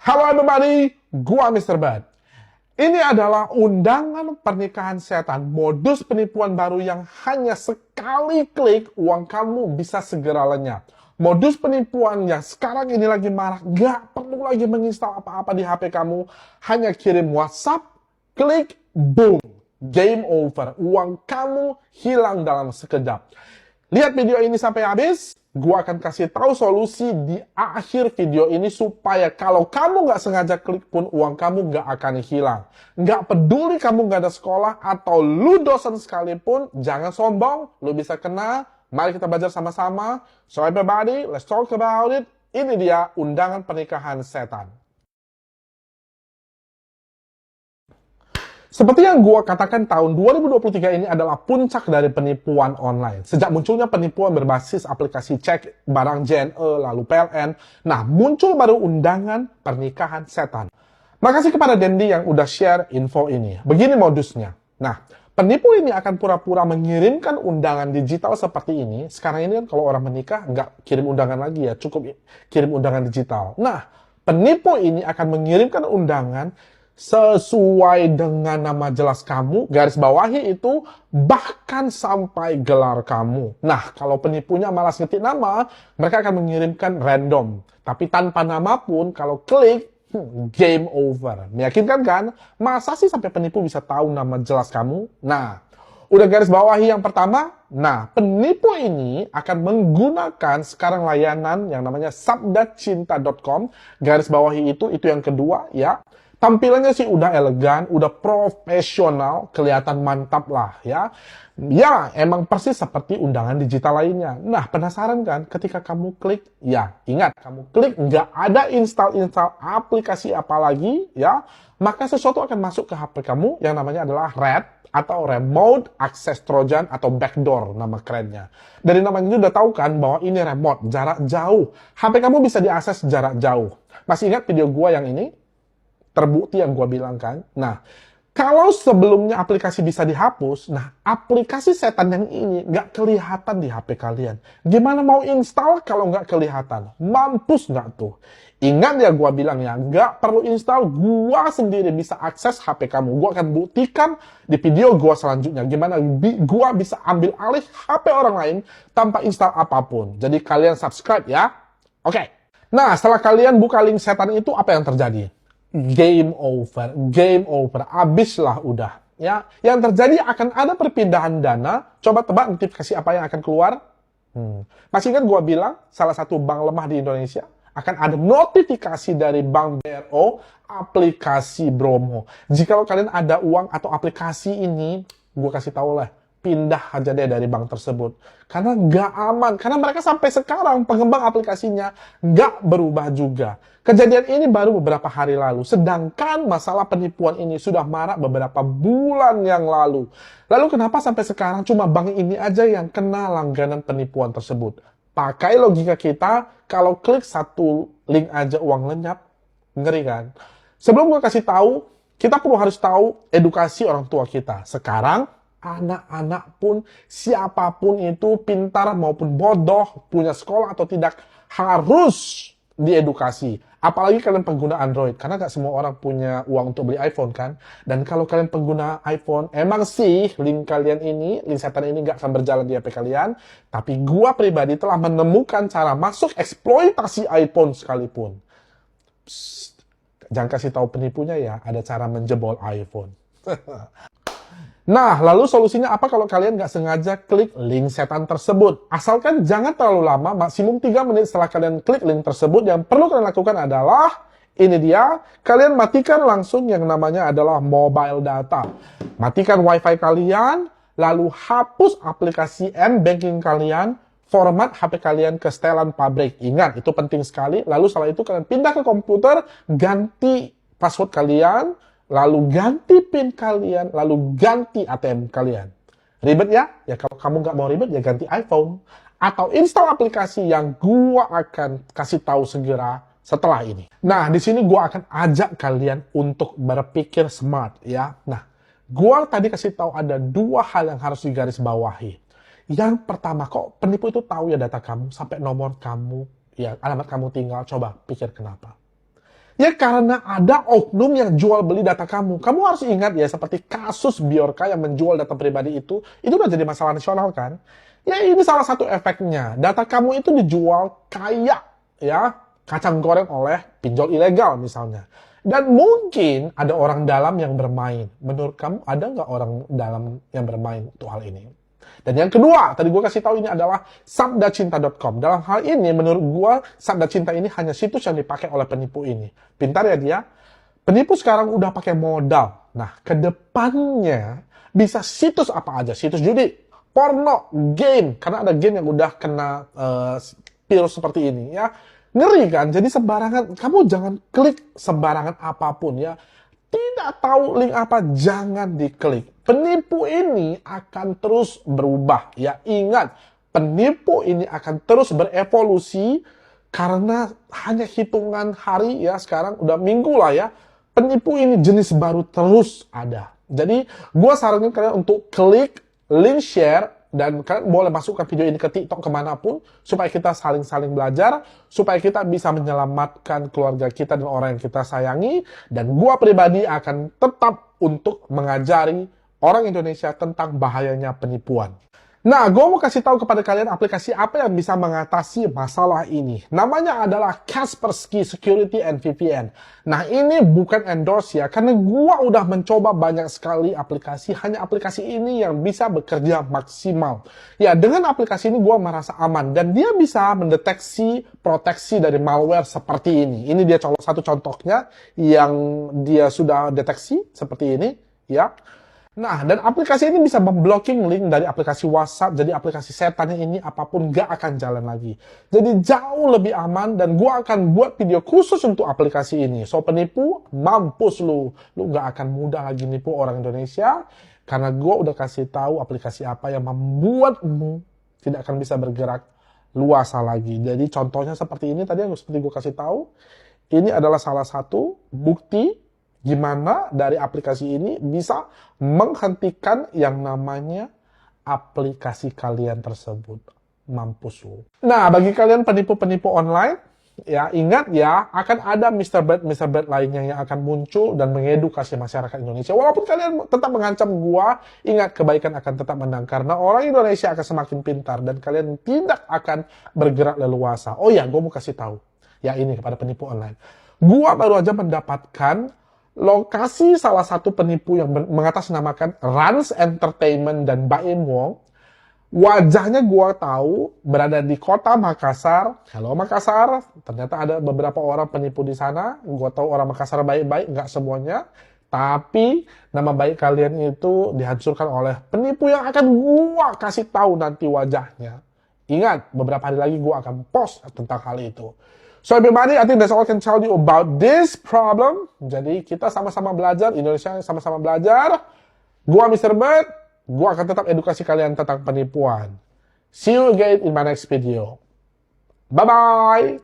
Halo everybody, gua Mr. Bad. Ini adalah undangan pernikahan setan, modus penipuan baru yang hanya sekali klik uang kamu bisa segera lenyap. Modus penipuan yang sekarang ini lagi marak, gak perlu lagi menginstal apa-apa di HP kamu, hanya kirim WhatsApp, klik, boom, game over. Uang kamu hilang dalam sekejap. Lihat video ini sampai habis. Gua akan kasih tahu solusi di akhir video ini supaya kalau kamu nggak sengaja klik pun uang kamu nggak akan hilang. Nggak peduli kamu nggak ada sekolah atau lu dosen sekalipun, jangan sombong, lu bisa kena. Mari kita belajar sama-sama. So everybody, let's talk about it. Ini dia undangan pernikahan setan. Seperti yang gua katakan, tahun 2023 ini adalah puncak dari penipuan online. Sejak munculnya penipuan berbasis aplikasi cek barang JNE, lalu PLN, nah muncul baru undangan pernikahan setan. Makasih kepada Dendi yang udah share info ini. Begini modusnya. Nah, penipu ini akan pura-pura mengirimkan undangan digital seperti ini. Sekarang ini kan kalau orang menikah nggak kirim undangan lagi ya, cukup kirim undangan digital. Nah, penipu ini akan mengirimkan undangan sesuai dengan nama jelas kamu, garis bawahi itu, bahkan sampai gelar kamu. Nah, kalau penipunya malas ngetik nama, mereka akan mengirimkan random. Tapi tanpa nama pun, kalau klik, game over. Meyakinkan kan? Masa sih sampai penipu bisa tahu nama jelas kamu? Nah, udah garis bawahi yang pertama? Nah, penipu ini akan menggunakan sekarang layanan yang namanya sabdacinta.com. Garis bawahi itu yang kedua ya. Tampilannya sih udah elegan, udah profesional, kelihatan mantap lah ya. Ya, emang persis seperti undangan digital lainnya. Nah, penasaran kan ketika kamu klik? Ya, ingat, kamu klik nggak ada install aplikasi apa lagi ya, maka sesuatu akan masuk ke HP kamu yang namanya adalah RAT atau Remote Access Trojan atau Backdoor nama kerennya. Dari namanya udah tahu kan bahwa ini remote, jarak jauh. HP kamu bisa diakses jarak jauh. Masih ingat video gua yang ini? Terbukti yang gue bilang kan. Nah, kalau sebelumnya aplikasi bisa dihapus, nah aplikasi setan yang ini nggak kelihatan di HP kalian. Gimana mau install kalau nggak kelihatan? Mampus nggak tuh? Ingat ya gue bilang ya, nggak perlu install, gue sendiri bisa akses HP kamu. Gue akan buktikan di video gue selanjutnya. Gimana gue bisa ambil alih HP orang lain tanpa install apapun. Jadi kalian subscribe ya. Oke. Nah, setelah kalian buka link setan itu, apa yang terjadi? Game over, abislah udah. Ya, yang terjadi akan ada perpindahan dana. Coba tebak notifikasi apa yang akan keluar? Masih ingat gua bilang salah satu bank lemah di Indonesia akan ada notifikasi dari Bank BRO, aplikasi Bromo. Jika kalian ada uang atau aplikasi ini, gua kasih tahu lah, pindah aja deh dari bank tersebut. Karena nggak aman. Karena mereka sampai sekarang pengembang aplikasinya nggak berubah juga. Kejadian ini baru beberapa hari lalu. Sedangkan masalah penipuan ini sudah marak beberapa bulan yang lalu. Lalu kenapa sampai sekarang cuma bank ini aja yang kena langganan penipuan tersebut? Pakai logika kita, kalau klik satu link aja uang lenyap, ngeri kan? Sebelum gue kasih tahu, kita perlu harus tahu edukasi orang tua kita. Sekarang, anak-anak pun, siapapun itu, pintar maupun bodoh, punya sekolah atau tidak, harus diedukasi. Apalagi kalian pengguna Android, karena gak semua orang punya uang untuk beli iPhone kan. Dan kalau kalian pengguna iPhone, emang sih link kalian ini, link setan ini gak akan berjalan di HP kalian. Tapi gua pribadi telah menemukan cara masuk eksploitasi iPhone sekalipun. Psst, jangan kasih tahu penipunya ya, ada cara menjebol iPhone. Nah, lalu solusinya apa kalau kalian nggak sengaja klik link setan tersebut? Asalkan jangan terlalu lama, maksimum 3 menit setelah kalian klik link tersebut, yang perlu kalian lakukan adalah, ini dia, kalian matikan langsung yang namanya adalah mobile data. Matikan wifi kalian, lalu hapus aplikasi M-Banking kalian, format HP kalian ke setelan pabrik. Ingat, itu penting sekali. Lalu setelah itu kalian pindah ke komputer, ganti password kalian, lalu ganti PIN kalian, lalu ganti ATM kalian. Ribet ya? Ya kalau kamu nggak mau ribet, ya ganti iPhone. Atau install aplikasi yang gua akan kasih tahu segera setelah ini. Nah, di sini gua akan ajak kalian untuk berpikir smart ya. Nah, gua tadi kasih tahu ada 2 hal yang harus digarisbawahi. Yang pertama, kok penipu itu tahu ya data kamu, sampai nomor kamu, ya alamat kamu tinggal, coba pikir kenapa. Ya karena ada oknum yang jual beli data kamu. Kamu harus ingat ya, seperti kasus Bjorka yang menjual data pribadi itu udah jadi masalah nasional kan? Ya ini salah satu efeknya. Data kamu itu dijual kayak ya kacang goreng oleh pinjol ilegal misalnya. Dan mungkin ada orang dalam yang bermain. Menurut kamu ada nggak orang dalam yang bermain untuk hal ini? Dan yang kedua, tadi gue kasih tahu ini adalah sabdacinta.com. Dalam hal ini, menurut gue, Sabda Cinta ini hanya situs yang dipakai oleh penipu ini. Pintar ya dia. Penipu sekarang udah pakai modal. Nah, kedepannya bisa situs apa aja. Situs judi, porno, game. Karena ada game yang udah kena virus seperti ini ya. Ngeri kan? Jadi sembarangan, kamu jangan klik sembarangan apapun ya. Tidak tahu link apa, jangan diklik. Penipu ini akan terus berubah. Ya, ingat, penipu ini akan terus berevolusi karena hanya hitungan hari ya, sekarang udah minggu lah ya. Penipu ini jenis baru terus ada. Jadi, gue saranin kalian untuk klik link share dan kalian boleh masukkan video ini ke TikTok kemanapun supaya kita saling-saling belajar, supaya kita bisa menyelamatkan keluarga kita dan orang yang kita sayangi. Dan gua pribadi akan tetap untuk mengajari orang Indonesia tentang bahayanya penipuan. Nah, gue mau kasih tahu kepada kalian aplikasi apa yang bisa mengatasi masalah ini. Namanya adalah Kaspersky Security and VPN. Nah, ini bukan endorse ya, karena gue udah mencoba banyak sekali aplikasi. Hanya aplikasi ini yang bisa bekerja maksimal. Ya, dengan aplikasi ini gue merasa aman. Dan dia bisa mendeteksi proteksi dari malware seperti ini. Ini dia satu contohnya yang dia sudah deteksi seperti ini. Ya. Nah, dan aplikasi ini bisa memblocking link dari aplikasi WhatsApp, jadi aplikasi setannya ini apapun gak akan jalan lagi. Jadi jauh lebih aman dan gua akan buat video khusus untuk aplikasi ini. So, penipu, mampus lu. Lu gak akan mudah lagi nipu orang Indonesia, karena gua udah kasih tahu aplikasi apa yang membuatmu tidak akan bisa bergerak luasa lagi. Jadi contohnya seperti ini tadi yang seperti gua kasih tahu. Ini adalah salah satu bukti gimana dari aplikasi ini bisa menghentikan yang namanya aplikasi kalian tersebut. Mampus lu. Nah, bagi kalian penipu-penipu online, ya ingat ya, akan ada Mr. Bad lainnya yang akan muncul dan mengedukasi masyarakat Indonesia. Walaupun kalian tetap mengancam gua, ingat kebaikan akan tetap menang. Karena orang Indonesia akan semakin pintar dan kalian tidak akan bergerak leluasa. Oh ya, gua mau kasih tahu. Ya ini kepada penipu online. Gua baru aja mendapatkan lokasi salah satu penipu yang mengatasnamakan Rans Entertainment dan Baim Wong. Wajahnya gua tahu berada di kota Makassar. Halo Makassar, ternyata ada beberapa orang penipu di sana. Gua tahu orang Makassar baik-baik, nggak semuanya. Tapi nama baik kalian itu dihancurkan oleh penipu yang akan gua kasih tahu nanti wajahnya. Ingat, beberapa hari lagi gua akan post tentang hal itu. So everybody, I think that's all I can tell you about this problem. Jadi kita sama-sama belajar, Indonesia sama-sama belajar. Gua Mr. Bird, gua akan tetap edukasi kalian tentang penipuan. See you again in my next video. Bye-bye!